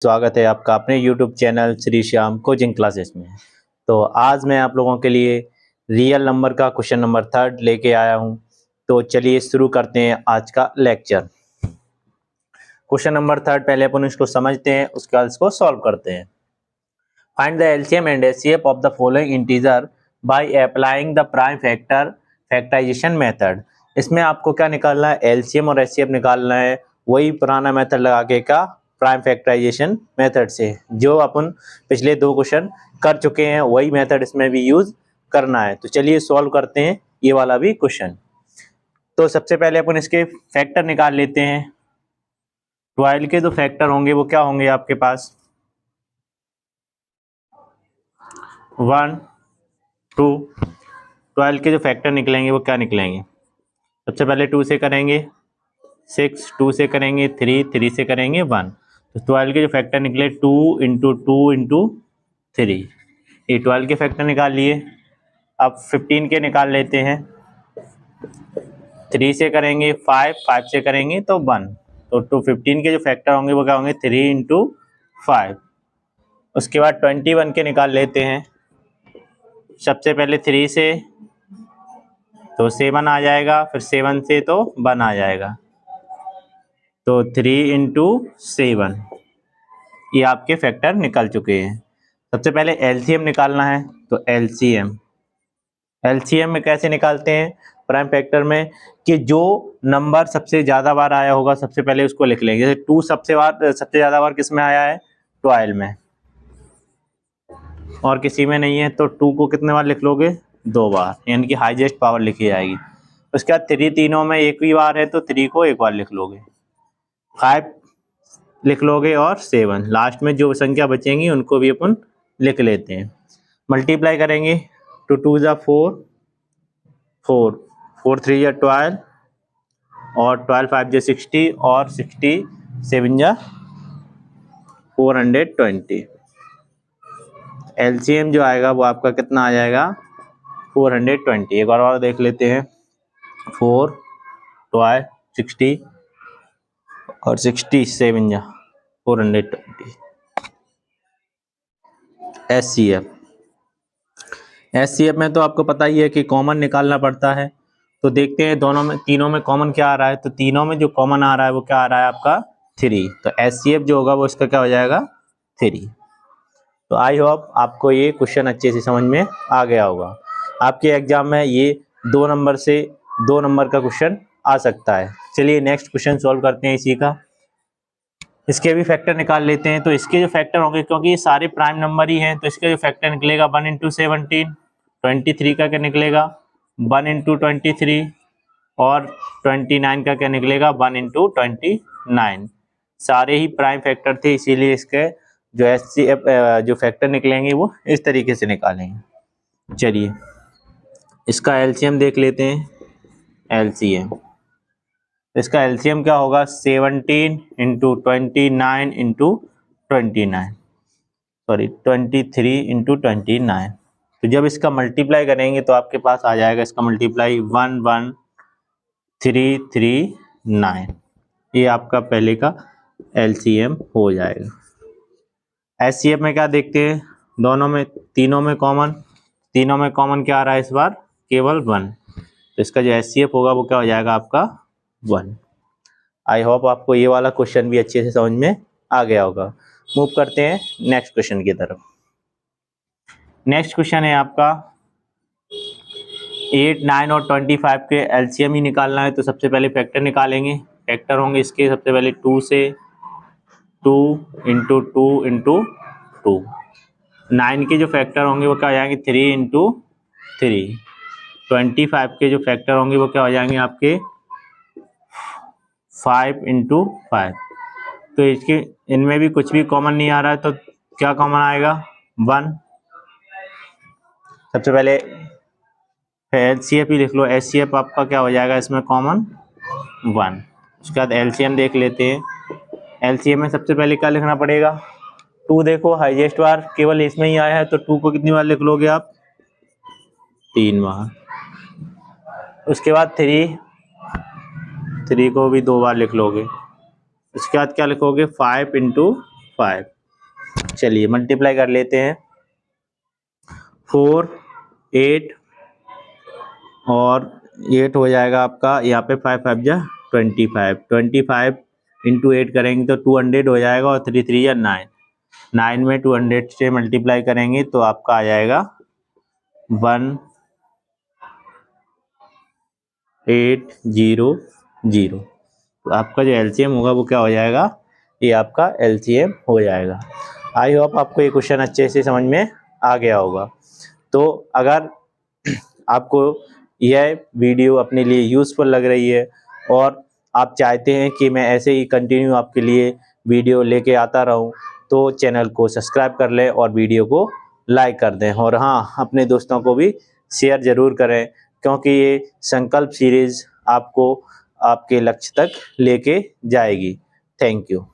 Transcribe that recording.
स्वागत है आपका अपने YouTube channel Shri Shyam coaching classes में। तो आज मैं आप लोगों के लिए रियल नंबर का क्वेश्चन नंबर 3 लेके आया हूं। तो चलिए शुरू करते हैं आज का लेक्चर। क्वेश्चन नंबर 3 पहले अपन इसको समझते हैं, उसके बाद इसको सॉल्व करते हैं। Find the LCM and HCF of the following integer by applying the prime factor factorisation method. इसमें आपको क्या निकालना है, एलसीएम और एचसीएफ निकालना है, वही पुराना मेथड लगा के का प्राइम फैक्टराइजेशन मेथड से, जो अपन पिछले 2 क्वेश्चन कर चुके हैं वही मेथड इसमें भी यूज करना है। तो चलिए सॉल्व करते हैं ये वाला भी क्वेश्चन। तो सबसे पहले अपन इसके फैक्टर निकाल लेते हैं। 12 के जो फैक्टर होंगे वो क्या होंगे आपके पास, 1 2। 12 के जो फैक्टर निकलेंगे वो क्या निकलेंगे, सबसे पहले 2 से करेंगे 6, 2 से करेंगे 3, 3 से करेंगे 1। तो 12 के जो फैक्टर निकले 2 इंटू 2 इंटू 3, ये 12 के फैक्टर निकाल लिए। अब 15 के निकाल लेते हैं। 3 से करेंगे 5, 5 से करेंगे तो 1। तो 15 के जो फैक्टर होंगे वो क्या होंगे, 3 इंटू 5। उसके बाद 21 के निकाल लेते हैं। सबसे पहले 3 से तो 7 आ जाएगा, फिर 7 से तो 1 आ जाएगा, तो 3 इंटू 7, ये आपके फैक्टर निकल चुके हैं। सबसे पहले एलसीएम निकालना है। तो एलसीएम में कैसे निकालते हैं प्राइम फैक्टर में, कि जो नंबर सबसे ज़्यादा बार आया होगा सबसे पहले उसको लिख लेंगे। जैसे 2 सबसे ज़्यादा बार किस में आया है, 12 में, और किसी में नहीं है, तो 2 को कितने बार लिख लोगे, 2 बार, यानी कि हाईएस्ट पावर लिखी जाएगी। उसके बाद 3 तीनों में एक ही बार है तो 3 को एक बार लिख लोगे, 5 लिख लोगे, और 7 लास्ट में जो संख्या बचेंगी उनको भी अपन लिख लेते हैं। मल्टीप्लाई करेंगे तो 2 जा 4, 4 3 जा 12, और 12 5 जा 60, और 60 7 जा 420। एलसीएम जो आएगा वो आपका कितना आ जाएगा, 420। एक बार और देख लेते हैं, 4 12 60 और 60 7 जा 420। एचसीएफ में तो आपको पता ही है कि कॉमन निकालना पड़ता है। तो देखते हैं तीनों में कॉमन क्या आ रहा है। तो तीनों में जो कॉमन आ रहा है वो क्या आ रहा है आपका, 3। तो एचसीएफ जो होगा वो इसका क्या हो जाएगा, 3। तो आई होप आपको ये क्वेश्चन अच्छे से समझ में आ गया होगा। आपके एग्जाम में ये 2 नंबर का क्वेश्चन आ सकता है। चलिए नेक्स्ट क्वेश्चन सॉल्व करते हैं इसी का। इसके भी फैक्टर निकाल लेते हैं। तो इसके जो फैक्टर होंगे, क्योंकि ये सारे प्राइम नंबर ही हैं, तो इसका जो फैक्टर निकलेगा 1 इंटू 17, 23 का क्या निकलेगा 1 इंटू 23, और 29 का क्या निकलेगा 1 इंटू 29। सारे ही प्राइम फैक्टर थे, इसीलिए इसके जो एचसीएफ जो फैक्टर निकलेंगे वो इस तरीके से निकालेंगे। चलिए इसका एलसीएम देख लेते हैं। एलसीएम, इसका एलसीएम क्या होगा, 17 इंटू 29 इंटू 29, सॉरी 23 इंटू 29। तो जब इसका मल्टीप्लाई करेंगे तो आपके पास आ जाएगा इसका मल्टीप्लाई 11339। ये आपका पहले का एलसीएम हो जाएगा। एचसीएफ में क्या देखते हैं, तीनों में कॉमन क्या आ रहा है इस बार, केवल 1। तो इसका जो एचसीएफ होगा वो क्या हो जाएगा आपका 1। आई होप आपको ये वाला क्वेश्चन भी अच्छे से समझ में आ गया होगा। मूव करते हैं नेक्स्ट क्वेश्चन की तरफ। नेक्स्ट क्वेश्चन है आपका 8, 9 और 25 के एलसीएम ही निकालना है। तो सबसे पहले फैक्टर निकालेंगे। फैक्टर होंगे इसके सबसे पहले 2 से 2 इंटू 2 इंटू 2। 9 के जो फैक्टर होंगे वो क्या हो जाएंगे, 3 इंटू 3। 25 के जो फैक्टर होंगे वो क्या हो जाएंगे आपके 5 इंटू 5। तो इसके इनमें भी कुछ भी कॉमन नहीं आ रहा है, तो क्या कॉमन आएगा 1। सबसे पहले एचसीएफ ही लिख लो। एचसीएफ आपका क्या हो जाएगा इसमें कॉमन 1। उसके बाद एलसीएम देख लेते हैं। एलसीएम में सबसे पहले क्या लिखना पड़ेगा, 2 देखो हाईएस्ट बार केवल इसमें ही आया है, तो 2 को कितनी बार लिख लोगे आप, 3 बार। उसके बाद 3 को भी 2 बार लिख लोगे। उसके बाद क्या लिखोगे 5 इंटू 5। चलिए मल्टीप्लाई कर लेते हैं। 4 8 और 8 हो जाएगा आपका यहाँ पे 5 5 जा 25। 25 इंटू 8 करेंगे तो 200 हो जाएगा और 3 3 या 9। 9 में 200 से मल्टीप्लाई करेंगे तो आपका आ जाएगा 1800। तो आपका जो एलसीएम होगा वो क्या हो जाएगा, ये आपका एलसीएम हो जाएगा। आई होप आपको ये क्वेश्चन अच्छे से समझ में आ गया होगा। तो अगर आपको यह वीडियो अपने लिए यूज़फुल लग रही है और आप चाहते हैं कि मैं ऐसे ही कंटिन्यू आपके लिए वीडियो लेके आता रहूं, तो चैनल को सब्सक्राइब कर लें और वीडियो को लाइक कर दें। और हाँ, अपने दोस्तों को भी शेयर ज़रूर करें, क्योंकि ये संकल्प सीरीज़ आपको आपके लक्ष्य तक लेके जाएगी। Thank you.